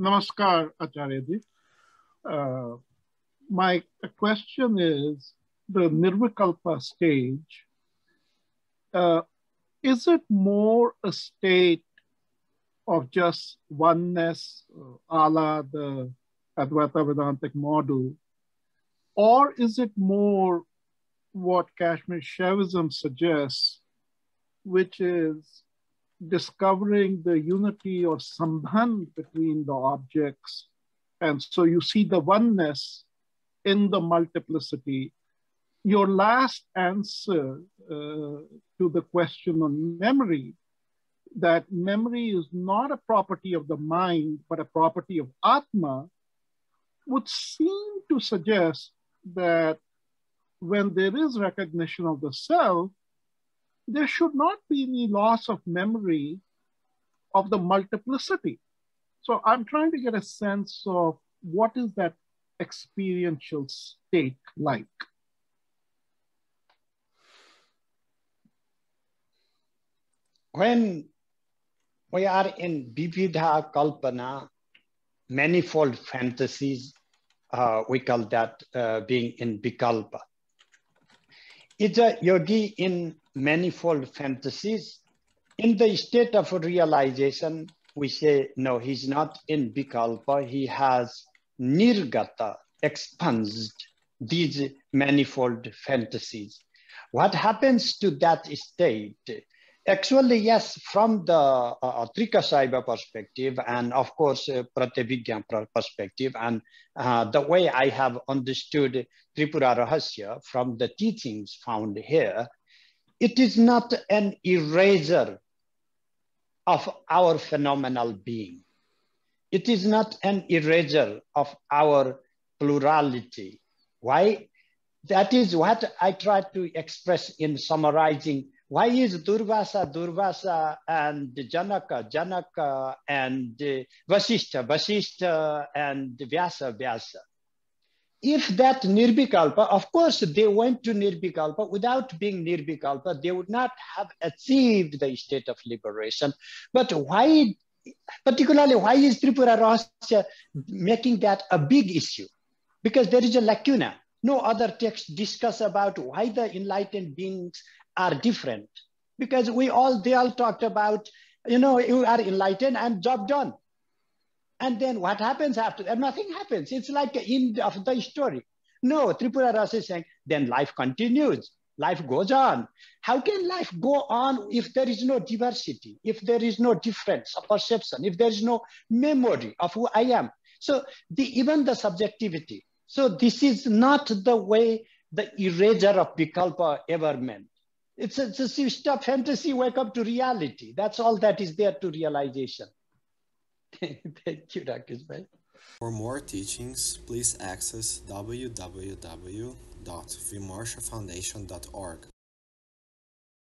Namaskar, Acharya Ji. My question is the Nirvikalpa stage. Is it more a state of just oneness, a la the Advaita Vedantic model, or is it more what Kashmir Shaivism suggests, which is discovering the unity or sambandh between the objects? And so you see the oneness in the multiplicity. Your last answer to the question on memory, that memory is not a property of the mind, but a property of Atma, would seem to suggest that when there is recognition of the self, there should not be any loss of memory of the multiplicity. So I'm trying to get a sense of what is that experiential state like? When we are in Vividha Kalpana, manifold fantasies, we call that being in Vikalpa. It's a yogi in manifold fantasies. In the state of realization, we say, no, he's not in Vikalpa. He has Nirgata, expunged these manifold fantasies. What happens to that state? Actually, yes, from the Trikasaiva perspective, and of course, Pratyabhijna perspective, and the way I have understood Tripura Rahasya from the teachings found here, it is not an eraser of our phenomenal being. It is not an eraser of our plurality. Why? That is what I try to express in summarizing. Why is Durvasa, Durvasa, and Janaka, Janaka, and Vasishta, Vasishta, and Vyasa, Vyasa? If that Nirvikalpa, of course, they went to Nirvikalpa. Without being Nirvikalpa, they would not have achieved the state of liberation. But why, particularly, why is Tripura Rahasya making that a big issue? Because there is a lacuna. No other text discuss about why the enlightened beings are different. Because they all talked about, you are enlightened and job done. And then what happens after that? Nothing happens. It's like the end of the story. No, Tripura Rasa is saying, then life continues. Life goes on. How can life go on if there is no diversity, if there is no difference of perception, if there is no memory of who I am? So even the subjectivity. So this is not the way the eraser of Vikalpa ever meant. It's a stop fantasy, wake up to reality. That's all that is there to realization. Thank you, Dr. Bhai. For more teachings, please access www.vimarshafoundation.org.